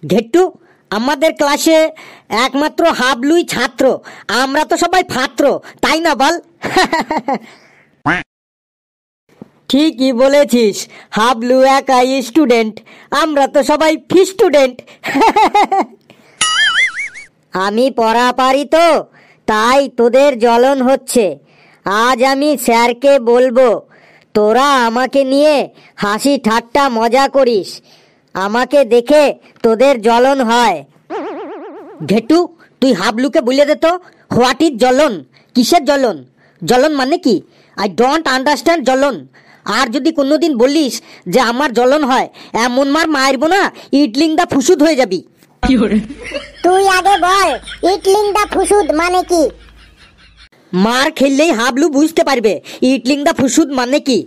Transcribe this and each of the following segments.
ঘেট্টু, আমাদের ক্লাসে একমাত্র হাবলুই ছাত্র, আমরা তো সবাই ফাত্র, তাই না বল? ঠিকই বলেছিস, হাবলু একাই স্টুডেন্ট, আমরা তো সবাই ফি স্টুডেন্ট। আমি পড়া পারি তো, তাই তোদের জ্বলন হচ্ছে। আজ আমি স্যারকে বলবো তোরা আমাকে নিয়ে হাসি ঠাট্টা মজা করিস, আমাকে দেখে তোদের জ্বলন হয়। ঘেটু, তুই হাবলুকে বলে দে তো, হোয়াট ইজ জ্বলন? কিসের জ্বলন? জ্বলন মানে কি? আই ডোন্ট আন্ডারস্ট্যান্ড জ্বলন। আর যদি কোনোদিন বলিস যে আমার জ্বলন হয়, এমন মারবো না, ইটলিং দা ফুসুদ হয়ে যাবি। তুই আগে বল ইটলিং দা ফুসুদ মানে কি? মার খেললেই হাবলু বুঝতে পারবে ইটলিং দা ফুসুদ মানে কি।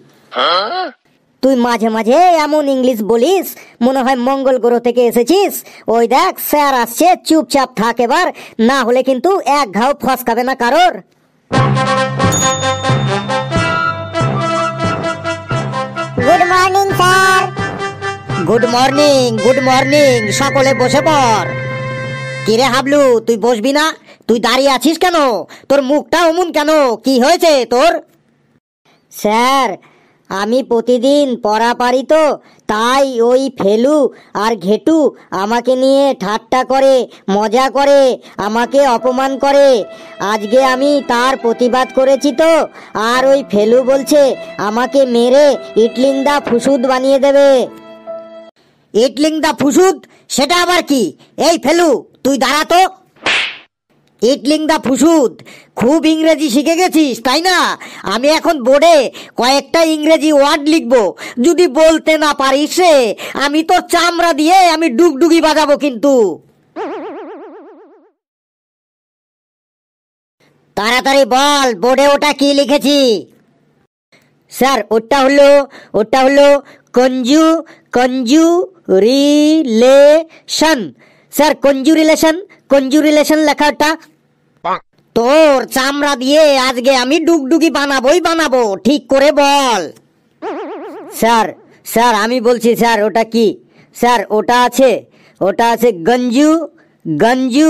তুই মাঝে মাঝে এমন ইংলিশ বলিস মনে হয় মঙ্গল গ্রহ থেকে এসেছিস। ওই দেখ স্যার আসছে, চুপচাপ থাক এবার, না হলে কিন্তু এক ঘাও ফসকাবে না কারোর। Good morning sir. Good morning, good morning, সকলে বসে পড়। কিরে হাবলু, তুই বসবি না? তুই দাঁড়িয়ে আছিস কেন? তোর মুখটা অমন কেন? কি হয়েছে তোর? স্যার, আমি প্রতিদিন পড়া পারি তো, তাই ওই ফেলু আর ঘেটু আমাকে নিয়ে ঠাট্টা করে, মজা করে, আমাকে অপমান করে। আজকে আমি তার প্রতিবাদ করেছি তো, আর ওই ফেলু বলছে আমাকে মেরে ইটলিং দা ফুসুদ বানিয়ে দেবে। ইটলিং দা ফুসুদ? সেটা আবার কি? এই ফেলু, তুই দাঁড়া তো। ইটলিং দা ফুসুদ, খুব ইংরেজি শিখে গেছিস তাই না? আমি এখন বোর্ডে কয়েকটা ইংরেজি ওয়ার্ড লিখবো, যদি বলতে না পারিস রে, আমি তো চামড়া দিয়ে আমি ডুগডুগি বাজাবো কিন্তু। তাড়াতাড়ি বল, বোর্ডে ওটা কি লিখেছি? স্যার, ওটা হলো কঞ্জু রিলেশন। স্যার, কঞ্জুরিলেশন লেখাটা। তোর চামড়া দিয়ে আজকে আমি ডুগডুগি বানাবো, ঠিক করে বল। স্যার আমি বলছি স্যার, ওটা কি? স্যার, ওটা আছে গঞ্জু গনজুলেশন।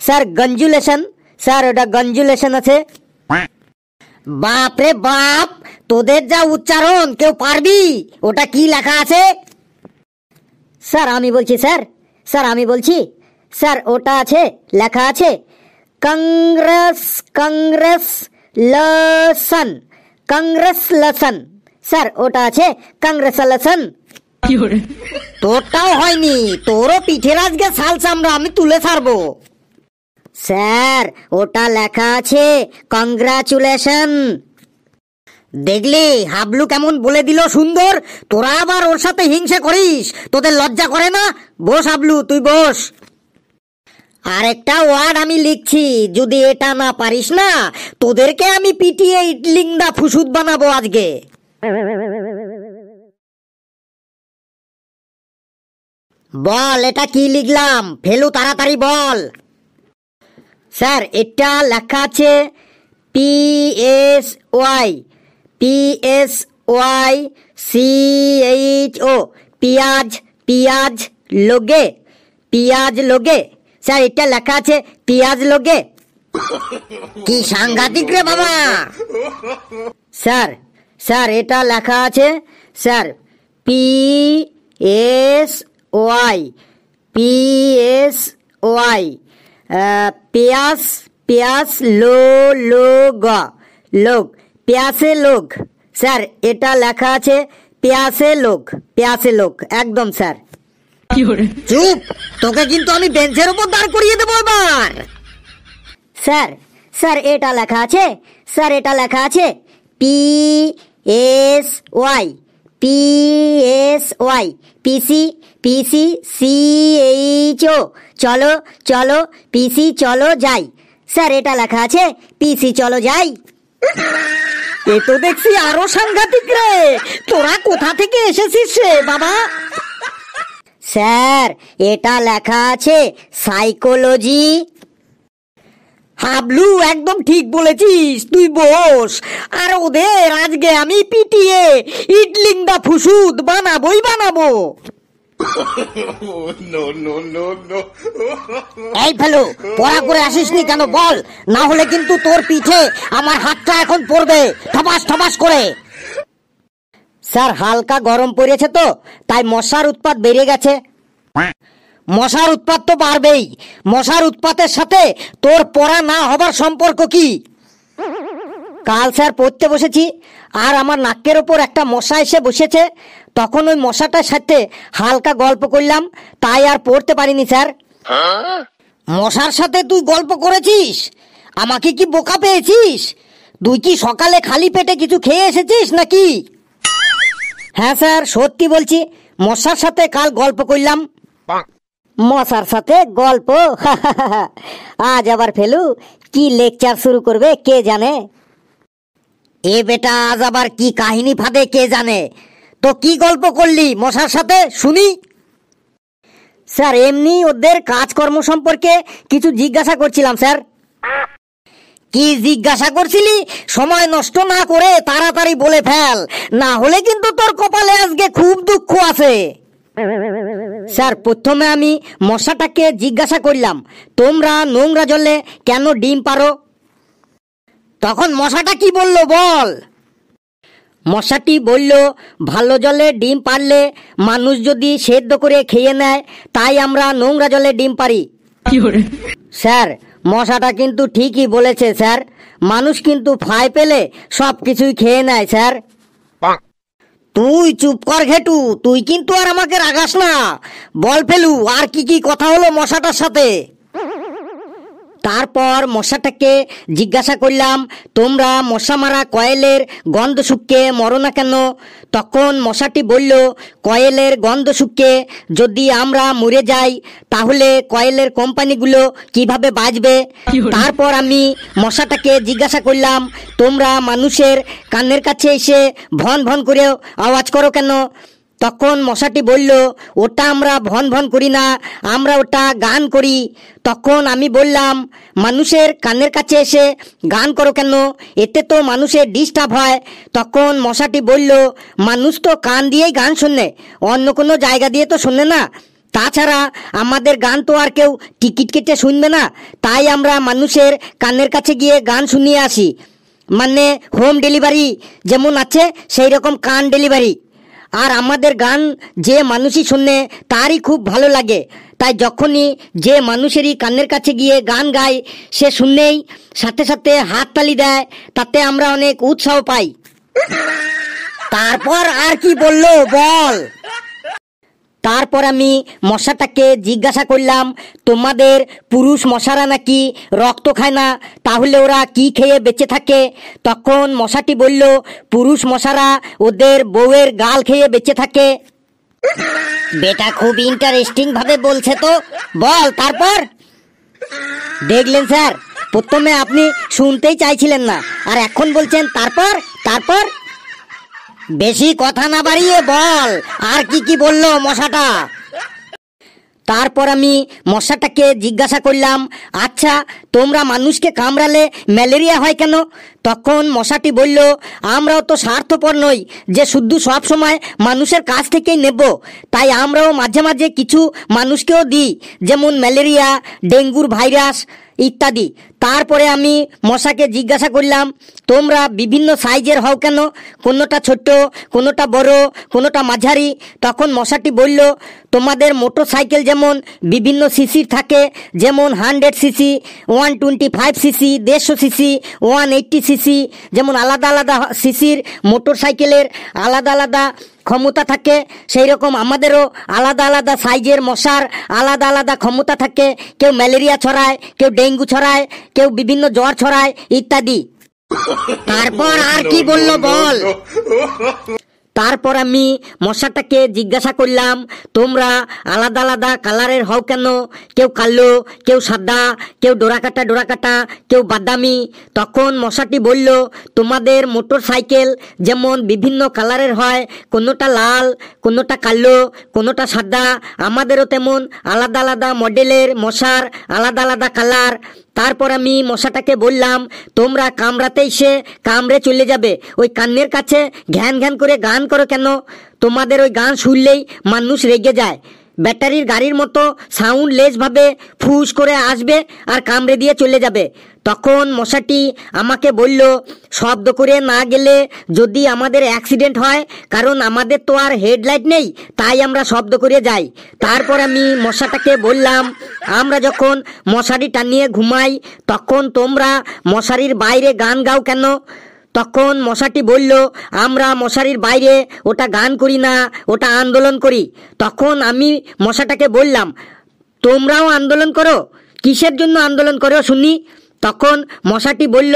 স্যার, গঞ্জুলেশন। স্যার, ওটা গঞ্জুলেশন আছে। বাপ রে বাপ, তোদের যা উচ্চারণ, কেউ পারবি? ওটা কি লেখা আছে? স্যার আমি বলছি স্যার, ওটা লেখা আছে কংগ্রেসলেশন। স্যার, ওটা আছে কংগ্রেসলেশন। তোরটাও হয়নি, তোরও পিঠের আজকে শাল চামড়া আমি তুলে ছাড়বো। স্যার, ওটা লেখা আছে কংগ্রাচুলেশন। দেখলি হাবলু কেমন বলে দিল সুন্দর? তোরা আবার ওর সাথে হিংসে করিস, তোদের লজ্জা করে না? বস হাবলু, তুই বস। আরেকটা ওয়ার্ড আমি লিখছি, যদি এটা না পারিস না, তোদেরকে আমি পিটিয়ে ইটলিং দা ফুসুদ বানাবো আজকে। বল, এটা কি লিখলাম? ফেলু, তাড়াতাড়ি বল। স্যার, এটা লেখা আছে PSYCHO, পিয়াজ লোগে। স্যার, এটা লেখা আছে পিয়াজ লোগে। কি সাংঘাতিক রে বাবা! স্যার এটা লেখা আছে স্যার PSY পেয়াস প্যাসে লোক। স্যার, এটা লেখা আছে প্যাসে লোক, একদম স্যার। চুপ, তোকে কিন্তু আমি বেঞ্চের উপর দাঁড় করিয়ে দেবো এবার। স্যার এটা লেখা আছে PSY CHO, চলো পিসি চলো যাই। স্যার, এটা লেখা আছে পিসি চলো যাই। এ তো দেখছি আরো সাংঘাতিক রে, তোরা কোথা থেকে এসেছিস রে বাবা? স্যার, এটা লেখা আছে সাইকোলজি। হাবলু একদম ঠিক বলেছিস, তুই বস। আর ওদের আজকে আমি পিটিয়ে ইডলিং দা ফুসুদ বানাবোই বানাবো। এই ফেলু, পড়া করে আসিসনি কেন বল, না হলে কিন্তু তোর পিঠে আমার হাতটা এখন পড়বে ঠপাস ঠপাস করে। স্যার হালকা গরম পড়েছে তো, তাই মশার উৎপাত বেড়ে গেছে। মশার উৎপাত তো বাড়বেই, মশার উৎপাতের সাথে তোর পড়া না হবার সম্পর্ক কি? কাল স্যার পড়তে বসেছি, আর আমার নাকের ওপর একটা মশা এসে বসেছে। তখন ওই মশাটার সাথে হালকা গল্প করলাম, তাই আর পড়তে পারিনি স্যার। মশার সাথে তুই গল্প করেছিস? আমাকে কি বোকা পেয়েছিস? তুই কি সকালে খালি পেটে কিছু খেয়ে এসেছিস নাকি? হ্যাঁ স্যার, সত্যি বলছি, মশার সাথে কাল গল্প করলাম। মশার সাথে গল্প? আজ আবার ফেলু কি লেকচার শুরু করবে কে জানে। এ বেটা আজ আবার কি কাহিনী ফাঁদে কে জানে। তো কি গল্প করলি মশার সাথে শুনি? স্যার এমনি ওদের কাজকর্ম সম্পর্কে কিছু জিজ্ঞাসা করছিলাম স্যার। কি জিজ্ঞাসা করছিলি? সময় নষ্ট না করে তাড়াতাড়ি বলে ফেল, না হলে কিন্তু তোর কপালে আজকে খুব দুঃখ আছে। স্যার প্রথমে আমি মশাটাকে জিজ্ঞাসা করলাম, তোমরা নোংরা জলে কেন ডিম পারো? তখন মশাটা কি বলল বল? মশাটি বলল, ভালো জলে ডিম পারলে মানুষ যদি সেদ্ধ করে খেয়ে নেয়, তাই আমরা নোংরা জলে ডিম পারি। স্যার মশাটা কিন্তু ঠিকই বলেছে স্যার, মানুষ কিন্তু ফাই পেলে সব কিছুই খেয়ে নেয় স্যার। তুই চুপ কর ঘেটু, তুই কিন্তু আর আমাকে রাগাস না। বল ফেলু, আর কি কি কথা হলো মশাটার সাথে? তারপর মশাটাকে জিজ্ঞাসা করলাম, তোমরা মশা মারা কয়েলের গন্ধ শুকে মরো না কেন? তখন মশাটি বলল, কয়েলের গন্ধ শুকে যদি আমরা মরে যাই তাহলে কয়েলের কোম্পানিগুলো কিভাবে বাঁচবে? তারপর আমি মশাটাকে জিজ্ঞাসা করলাম, তোমরা মানুষের কানের কাছে এসে ভন ভন করে আওয়াজ করো কেন? তখন মশাটি বলল, ওটা আমরা ভন ভন করি না, আমরা ওটা গান করি। তখন আমি বললাম, মানুষের কানের কাছে এসে গান করো কেন? এতে তো মানুষের ডিস্টার্ব হয়। তখন মশাটি বলল, মানুষ তো কান দিয়েই গান শোনে, অন্য কোনো জায়গা দিয়ে তো শোনে না। তাছাড়া আমাদের গান তো আর কেউ টিকিট কেটে শুনবে না, তাই আমরা মানুষের কানের কাছে গিয়ে গান শুনিয়ে আসি। মানে হোম ডেলিভারি যেমন আছে সেই রকম কান ডেলিভারি। আর আমাদের গান যে মানুষই শুনে তারই খুব ভালো লাগে, তাই যখনই যে মানুষেরই কানের কাছে গিয়ে গান গায় সে শুনলেই সাথে সাথে হাততালি দেয়, তাতে আমরা অনেক উৎসাহ পাই। তারপর আর কি বললো বল? তারপর আমি মশাটাকে জিজ্ঞাসা করলাম, তোমাদের পুরুষ মশারা নাকি রক্ত খায় না, তাহলে ওরা কি খেয়ে বেঁচে থাকে? তখন মশাটি বলল, পুরুষ মশারা ওদের বউয়ের গাল খেয়ে বেঁচে থাকে। বেটা খুব ইন্টারেস্টিং ভাবে বলছে তো, বল তারপর। দেখলেন স্যার, প্রথমে আপনি শুনতেই চাইছিলেন না, আর এখন বলছেন তারপর তারপর। বেশি কথা না বাড়িয়ে বল, আর কি কি বললো মশাটা? তারপর আমি মশাটাকে জিজ্ঞাসা করলাম, আচ্ছা তোমরা মানুষকে কামড়ালে ম্যালেরিয়া হয় কেন? তখন মশাটি বলল, আমরাও তো স্বার্থপর নই যে শুধু সব সময় মানুষের কাছ থেকেই নেব, তাই আমরাও মাঝে মাঝে কিছু মানুষকেও দিই, যেমন ম্যালেরিয়া, ডেঙ্গুর ভাইরাস ইত্যাদি। তারপরে আমি মশাকে জিজ্ঞাসা করলাম, তোমরা বিভিন্ন সাইজের হও কেন? কোনোটা ছোট, কোনোটা বড়, কোনোটা মাঝারি। তখন মশাটি বলল, তোমাদের মোটর সাইকেল যেমন বিভিন্ন সিসির থাকে, যেমন 100 সিসি, 125 সিসি, 150 সিসি, 180 সিসি, যেমন আলাদা আলাদা সিসির মোটর সাইকেলের আলাদা আলাদা ক্ষমতা থাকে, সেই রকম আমাদেরও আলাদা আলাদা সাইজের মশার আলাদা আলাদা ক্ষমতা থাকে। কেউ ম্যালেরিয়া ছড়ায়, কেউ ডেঙ্গু ছড়ায়, কেউ বিভিন্ন জ্বর ছড়ায় ইত্যাদি। তারপর আর কি বললো বল? তারপর আমি মশাটাকে জিজ্ঞাসা করলাম, তোমরা আলাদা আলাদা কালারের হও কেন? কেউ কালো, কেউ সাদা, কেউ ডোরাকাটা ডোরাকাটা, কেউ বাদামি। তখন মশাটি বলল, তোমাদের মোটর সাইকেল যেমন বিভিন্ন কালারের হয়, কোনোটা লাল, কোনোটা কালো, কোনোটা সাদা, আমাদেরও তেমন আলাদা আলাদা মডেলের মশার আলাদা আলাদা কালার। তারপর আমি মশাটাকে বললাম, তোমরা কামড়াতে এসে কামড়ে চলে যাবে, ওই কান্নের কাছে ঘ্যান ঘ্যান করে গান করো কেন? তোমাদের ওই গান শুনলেই মানুষ রেগে যায়। ব্যাটারির গাড়ির মতো সাউন্ডলেস ভাবে ফুস করে আসবে আর কামড়ে দিয়ে চলে যাবে। তখন মশাটি আমাকে বলল, শব্দ করে না গেলে যদি আমাদের অ্যাক্সিডেন্ট হয়, কারণ আমাদের তো আর হেডলাইট নেই, তাই আমরা শব্দ করে যাই। তারপর আমি মশাটাকে বললাম, আমরা যখন মশারি টানিয়ে ঘুমাই তখন তোমরা মশারির বাইরে গান গাও কেন? তখন মশাটি বলল, আমরা মশারির বাইরে ওটা গান করি না, ওটা আন্দোলন করি। তখন আমি মশাটাকে বললাম, তোমরাও আন্দোলন করো? কিসের জন্য আন্দোলন করো শুনি? তখন মশাটি বলল,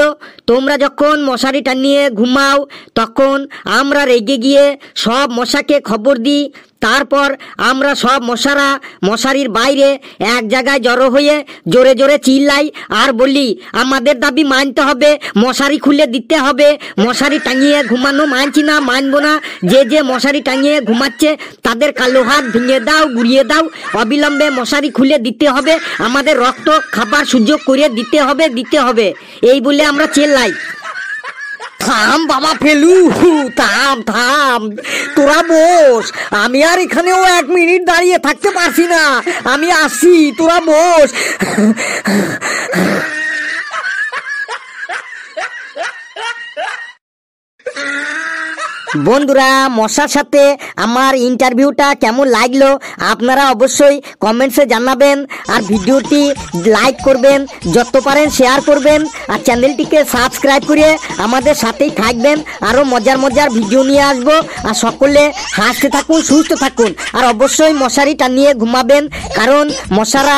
তোমরা যখন মশারি টানিয়ে ঘুমাও তখন আমরা রেগে গিয়ে সব মশাকে খবর দিই, তারপর আমরা সব মশারা মশারির বাইরে এক জায়গায় জড়ো হয়ে জোরে জোরে চিল্লাই আর বলি, আমাদের দাবি মানতে হবে, মশারি খুলে দিতে হবে, মশারি টাঙিয়ে ঘুমানো মানছি না, মানবো না, যে যে মশারি টাঙিয়ে ঘুমাচ্ছে তাদের কালো হাত ভেঙে দাও, গুড়িয়ে দাও, অবিলম্বে মশারি খুলে দিতে হবে, আমাদের রক্ত খাবার সুযোগ করে দিতে হবে, এই বলে আমরা চেল্লাই। থাম বাবা ফেলু, থাম থাম, তোরা বস, আমি আর এখানেও 1 মিনিট দাঁড়িয়ে থাকতে পারছি না, আমি আসি, তোরা বস। বন্ধুরা, মশার সাথে আমার ইন্টারভিউটা কেমন লাগলো আপনারা অবশ্যই কমেন্টসে জানাবেন, আর ভিডিওটি লাইক করবেন, যত পারেন শেয়ার করবেন, আর চ্যানেলটিকে সাবস্ক্রাইব করে আমাদের সাথেই থাকবেন। আরও মজার মজার ভিডিও নিয়ে আসবো, আর সকলে হাসতে থাকুন, সুস্থ থাকুন, আর অবশ্যই মশারি টানিয়ে ঘুমাবেন, কারণ মশারা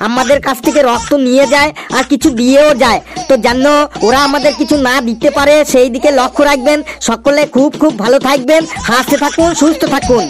আমাদের কাছ থেকে রক্ত নিয়ে যায় আর কিছু দিয়েও যায়, তো যেন ওরা আমাদের কিছু না দিতে পারে সেই দিকে লক্ষ্য রাখবেন। সকলে খুব খুব ভালো থাকবেন, হাসতে থাকুন, সুস্থ থাকুন।